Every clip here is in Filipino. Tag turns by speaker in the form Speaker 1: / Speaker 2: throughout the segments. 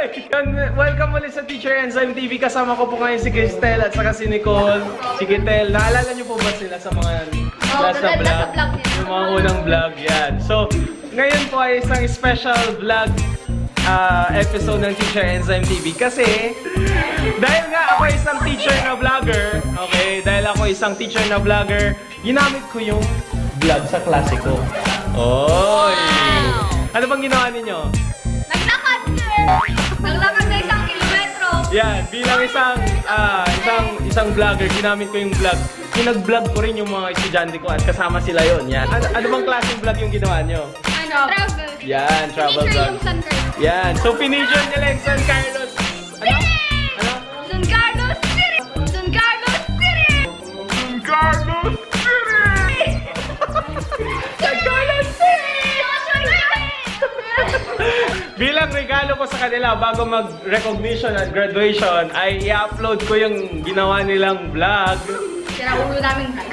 Speaker 1: Welcome ulit sa Teacher Enzyme TV. Kasama ko po ngayon si Cristel at saka si Nicole. Si Kitel. Naalala niyo po ba sila sa mga last na vlog? Yung mga unang vlog, yan. So, ngayon po ay isang special vlog episode ng Teacher Enzyme TV. Kasi, dahil nga ako isang teacher na vlogger, okay, dahil ako isang teacher na vlogger, ginamit ko yung vlog sa klase ko. Oy! Ano bang ginawa ninyo?
Speaker 2: Naglakad, sir! Naglakad na 1 kilometro!
Speaker 1: Yan, bilang isang vlogger, ginamit ko yung vlog. Pinag-vlog ko rin yung mga estudyante ko at kasama sila yon. Yan. Ano bang klaseng vlog yung ginawa nyo?
Speaker 2: Travel.
Speaker 1: Yan, travel
Speaker 2: Feature
Speaker 1: vlog.
Speaker 2: yung San Carlos.
Speaker 1: Yan, so pinicture nila yung San Carlos. Ano? Ano?
Speaker 2: San Carlos City! San Carlos City!
Speaker 1: San Carlos City! San Carlos City! Bilang regalo ko sa kanila bago mag-recognition at graduation ay i-upload ko yung ginawa nilang vlog.
Speaker 2: Sira ulo namin vlog.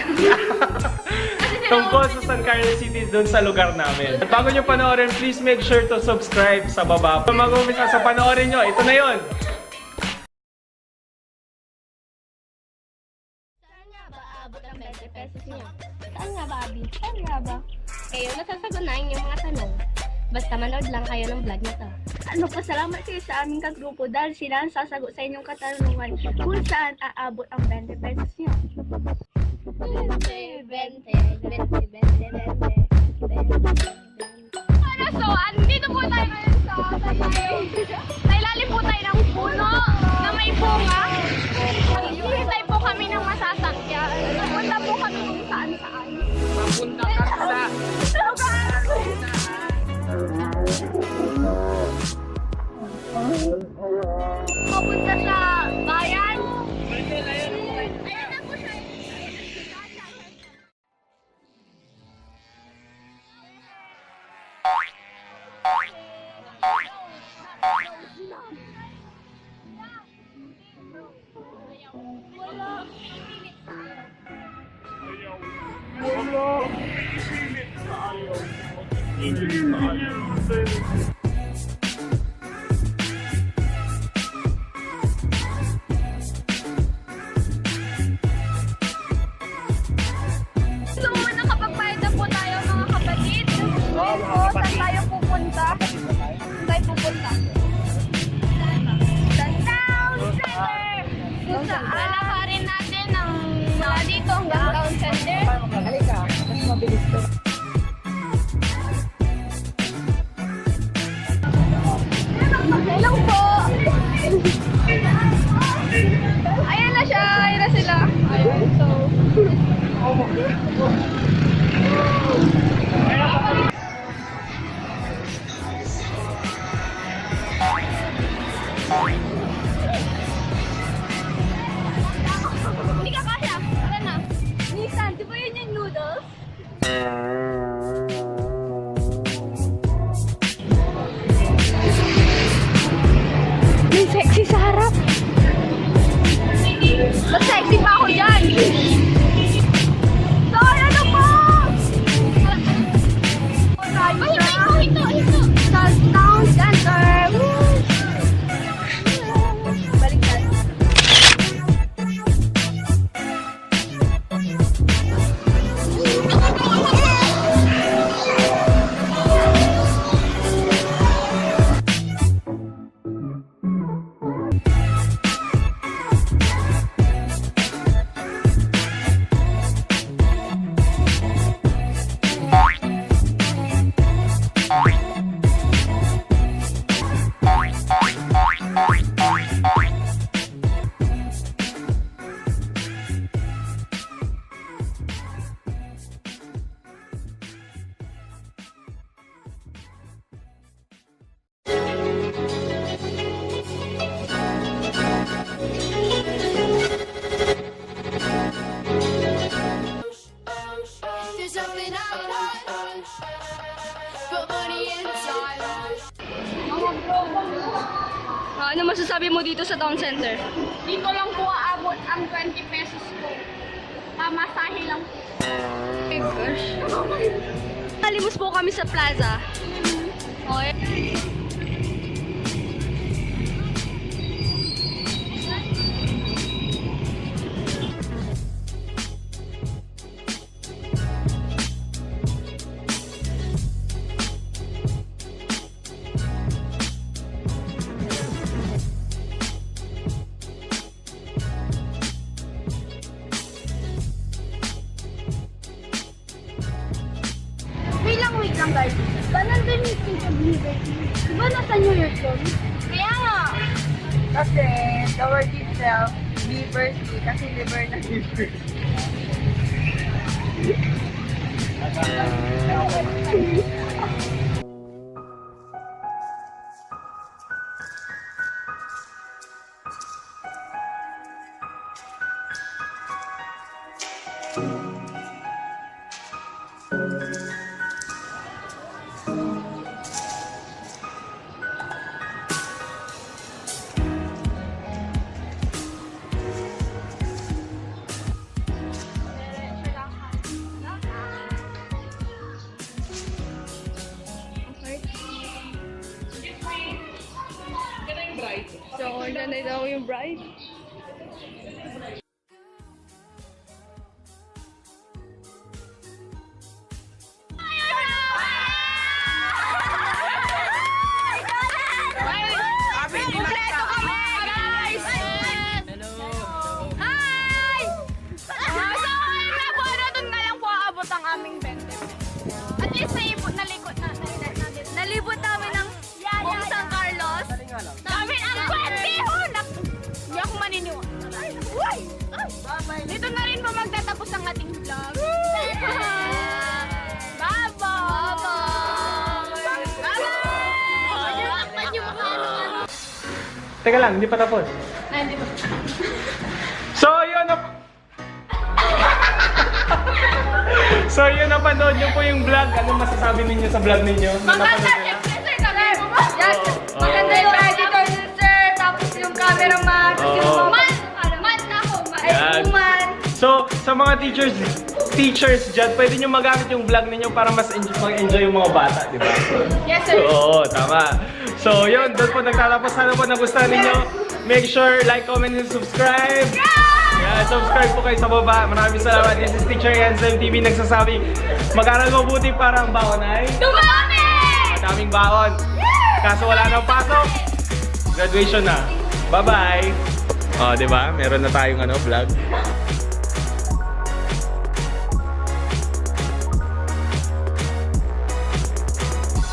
Speaker 1: Tungkol sa San Carlos City doon sa lugar namin. At bago nyo panoorin, please make sure to subscribe sa baba. Kung mag-umpisa sa panoorin nyo, ito na yun!
Speaker 3: Saan nga ba aabot ang 20 pesos niyo? Saan nga ba, Abi? Saan nga ba? Kayo nasasagunahin yung mga tanong. Basta manood lang kayo ng vlog na to. Ano, pasalamat kayo sa aming kagrupo dahil sila ang sasagot sa inyong katanungan kung saan aabot ang 20 pesos niyo. 20, 20, 20, 20, 20, 20.
Speaker 2: Ano, so, andito po tayo ngayon sa ilalim po tayo ng puno na may bunga. Hihintay po kami ng masasakyan. Punta po kami kung saan-saan.
Speaker 1: Mapunta ka sa...
Speaker 2: Mapunta sa bayan. Ayun na po siya. So, nakapagbayad na po tayo mga kapatid. Saan tayo pupunta? Saan tayo pupunta? Sa Town Center! Kung saan lalakarin natin ang mula dito hanggang Town Center.
Speaker 4: Halika, mas mabilis to.
Speaker 2: Hello po! Ayan na siya! Ayan na sila! Ayan, so... Hindi ka kaya! Tara na! Nissan, di ba yun yung noodles? May sexy sa harap! Mas sexy pa ako dyan! So, ano po? Ito! Sa Town Center! Baliktad.
Speaker 5: There's something I want. Put money inside.
Speaker 2: Ano masasabi mo dito sa Town Center?
Speaker 3: Dito lang po aabot ang 20 pesos ko. Pamasahe lang po.
Speaker 2: Oh my gosh. Nalimos po kami sa plaza. Okay.
Speaker 3: Liberty. Ba nandun yung King of Liberty? Diba nasa New York yun? Kaya nga.
Speaker 4: Kasi, the word itself, liberty, kasi liver na liver.
Speaker 2: So, nanay daw yung bride. Kompleto kami, guys! Hi! So, ayun na po, doon nga lang po aabot ang aming 20. At least nalibot namin ng buong San Carlos. Namin ang 20! Oh, hindi ako maniniwala. Uy! Dito na rin po magtatapos ang ating vlog.
Speaker 1: Teka lang, hindi pa tapos.
Speaker 2: Hindi po.
Speaker 1: So, yun na... So, yun, napanood nyo po yung vlog. Anong masasabi ninyo sa vlog ninyo? Na napanood nyo na?
Speaker 4: Maganda yung editor niya, sir. Tapos yung cameraman. Tapos yung mga...
Speaker 1: Yan. So, sa mga teachers dyan, pwede nyo magamit yung vlog ninyo para mas mag-enjoy yung mga bata, di ba?
Speaker 2: Yes, sir.
Speaker 1: Oo, tama. So, yun, doon po nagtatapos. Sana po nagustuhan ninyo. Make sure, like, comment, and subscribe. Yeah, subscribe po kayo sa baba. Maraming salamat. This is Teacher Yanzem TV nagsasabi, mag-aral mabuti para ang baon ay
Speaker 2: Dumami!
Speaker 1: madaming baon. Kaso wala nang pasok. Graduation na. Bye-bye. Oh, di ba? Meron na tayong vlog.